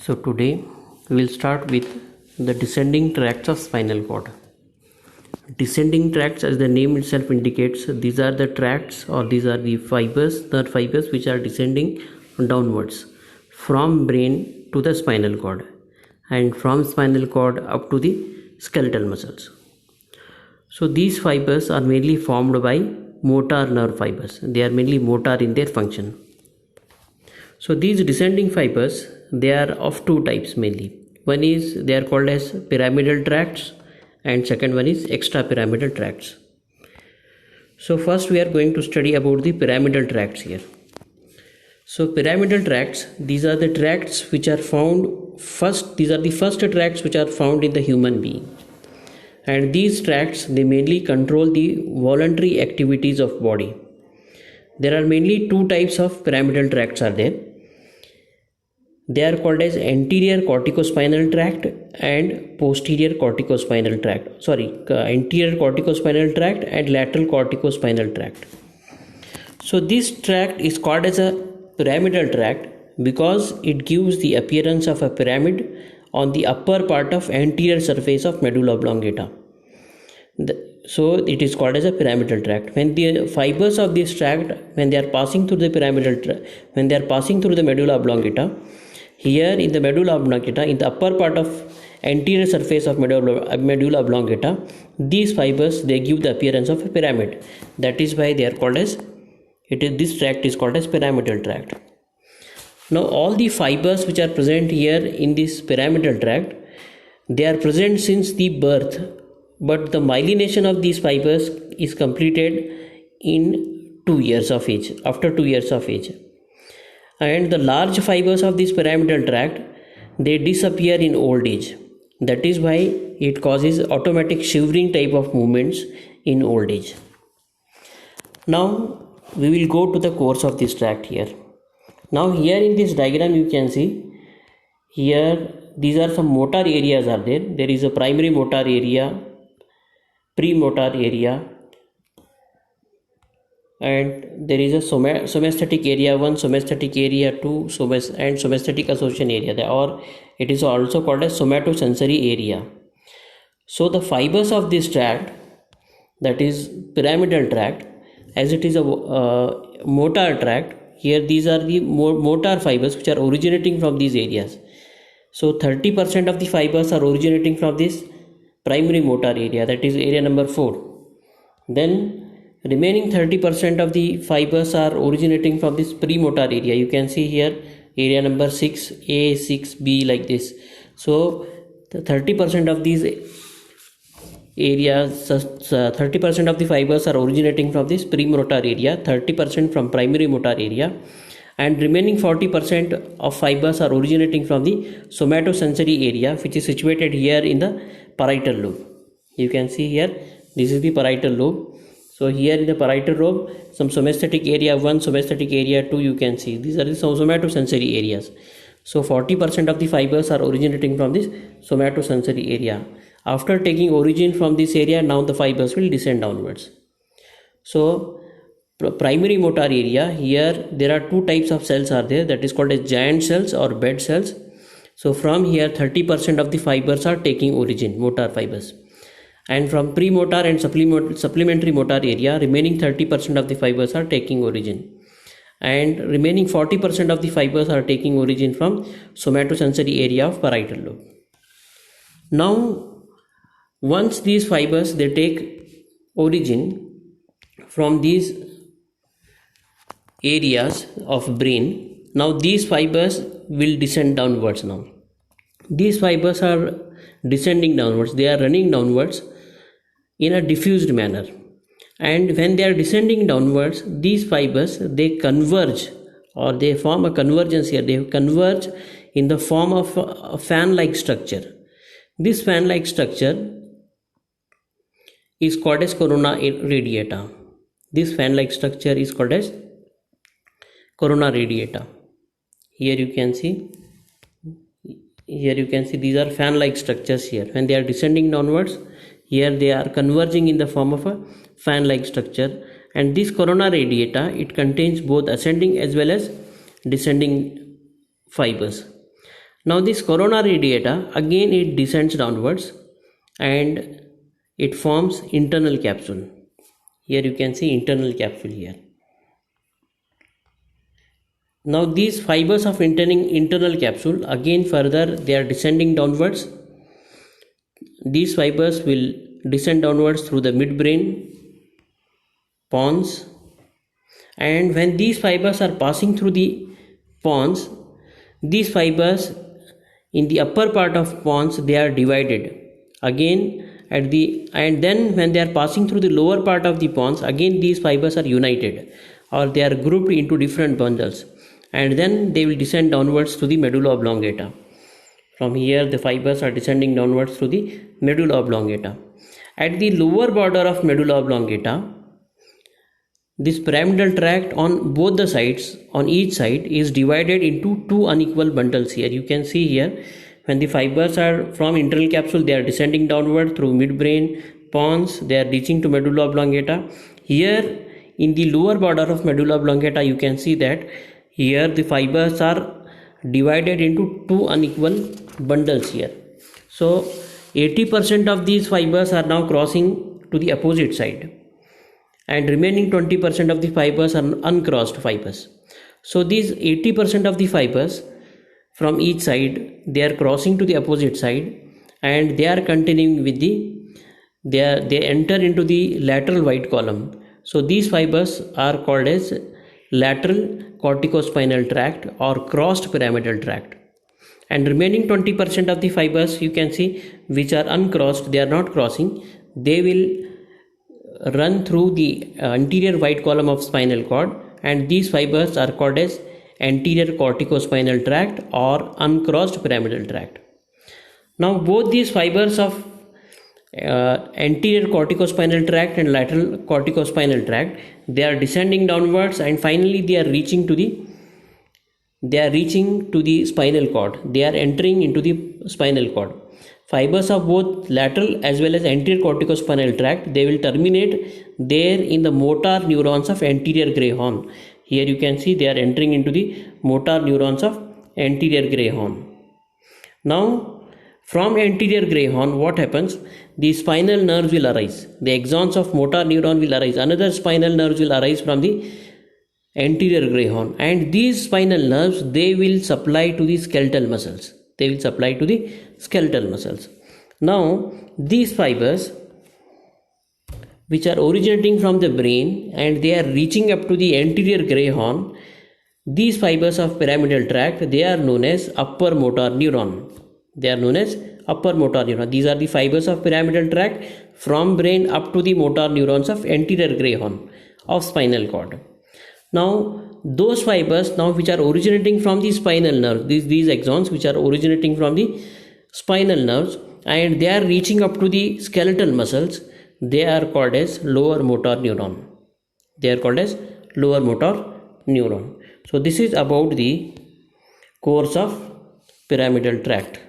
So today we will start with the descending tracts of spinal cord. Descending tracts, as the name itself indicates, these are the tracts or these are the fibers, nerve fibers which are descending downwards from brain to the spinal cord and from spinal cord up to the skeletal muscles. So these fibers are mainly formed by motor nerve fibers. They are mainly motor in their function. So these descending fibers, they are of two types mainly. One is they are called as pyramidal tracts and second one is extrapyramidal tracts. So first we are going to study about the pyramidal tracts here. So pyramidal tracts, these are the tracts which are found first, these are the first tracts which are found in the human being. And these tracts, they mainly control the voluntary activities of body. There are mainly two types of pyramidal tracts are there. They are called as anterior corticospinal tract and posterior corticospinal tract. Anterior corticospinal tract and lateral corticospinal tract. So this tract is called as a pyramidal tract because it gives the appearance of a pyramid on the upper part of anterior surface of medulla oblongata. So it is called as a pyramidal tract. When the fibers of this tract, when they are passing through the medulla oblongata, here in the medulla oblongata, in the upper part of anterior surface of medulla oblongata, these fibers, they give the appearance of a pyramid. That is why they are called as, this tract is called as pyramidal tract. Now all the fibers which are present here in this pyramidal tract, they are present since the birth, but the myelination of these fibers is completed in 2 years of age, after 2 years of age. And the large fibers of this pyramidal tract, they disappear in old age. That is why it causes automatic shivering type of movements in old age. Now we will go to the course of this tract here. Now here in this diagram you can see, here these are some motor areas are there. There is a primary motor area, premotor area, and there is a somesthetic area 1, somesthetic area 2, and somesthetic association area, or it is also called as somatosensory area. So the fibers of this tract, that is pyramidal tract, as it is a motor tract, here these are the motor fibers which are originating from these areas. So 30% of the fibers are originating from this primary motor area, that is area number 4. Then remaining 30% of the fibers are originating from this premotor area. You can see here area number 6A, 6B, like this. So the 30% of these areas, 30% of the fibers are originating from this premotor area, 30% from primary motor area, and remaining 40% of fibers are originating from the somatosensory area, which is situated here in the parietal lobe. You can see here, this is the parietal lobe. So here in the parietal lobe, some somesthetic area 1, somesthetic area 2, you can see these are the somatosensory areas. So 40% of the fibers are originating from this somatosensory area. After taking origin from this area, now the fibers will descend downwards. So primary motor area, here there are two types of cells are there, that is called as giant cells or bed cells. So from here 30% of the fibers are taking origin, motor fibers. And from premotor and supplementary motor area, remaining 30% of the fibers are taking origin. And remaining 40% of the fibers are taking origin from somatosensory area of parietal lobe. Now, once these fibers, they take origin from these areas of brain, now these fibers will descend downwards now. These fibers are descending downwards, they are running downwards in a diffused manner, and when they are descending downwards, these fibers, they converge, or they form a convergence here, they converge in the form of a fan-like structure. This fan-like structure is called as corona radiata. This fan-like structure is called as corona radiata. Here you can see these are fan-like structures here. When they are descending downwards, here they are converging in the form of a fan-like structure, and this corona radiata, it contains both ascending as well as descending fibers. Now this coronary radiata, again it descends downwards and it forms internal capsule. Here you can see internal capsule here. Now these fibers of internal capsule, again further they are descending downwards. These fibers will descend downwards through the midbrain, pons, and when these fibers are passing through the pons, these fibers in the upper part of pons, they are divided again and then when they are passing through the lower part of the pons, again these fibers are united, or they are grouped into different bundles, and then they will descend downwards to the medulla oblongata. From here the fibers are descending downwards through the medulla oblongata. At the lower border of medulla oblongata, this pyramidal tract on both the sides, on each side, is divided into two unequal bundles. Here you can see here, when the fibers are from internal capsule, they are descending downward through midbrain, pons, they are reaching to medulla oblongata. Here in the lower border of medulla oblongata, you can see that here the fibers are divided into two unequal bundles here. So 80% of these fibers are now crossing to the opposite side, and remaining 20% of the fibers are uncrossed fibers. So these 80% of the fibers from each side, they are crossing to the opposite side, and they are continuing with they enter into the lateral white column. So these fibers are called as lateral corticospinal tract or crossed pyramidal tract. And remaining 20% of the fibers, you can see, which are uncrossed, they are not crossing, they will run through the anterior white column of spinal cord, and these fibers are called as anterior corticospinal tract or uncrossed pyramidal tract. Now both these fibers of anterior corticospinal tract and lateral corticospinal tract, they are descending downwards, and finally they are reaching to the spinal cord. They are entering into the spinal cord. Fibers of both lateral as well as anterior corticospinal tract, they will terminate there in the motor neurons of anterior gray horn. Here you can see they are entering into the motor neurons of anterior gray horn. Now from anterior gray horn, what happens? The spinal nerves will arise. The axons of motor neuron will arise. Another spinal nerves will arise from the anterior gray horn, and these spinal nerves, they will supply to the skeletal muscles. Now these fibers, which are originating from the brain and they are reaching up to the anterior gray horn, these fibers of pyramidal tract, they are known as upper motor neuron. These are the fibers of pyramidal tract from brain up to the motor neurons of anterior gray horn of spinal cord. Now those fibers which are originating from the spinal nerve, these axons which are originating from the spinal nerves and they are reaching up to the skeletal muscles, they are called as lower motor neuron. So this is about the course of pyramidal tract.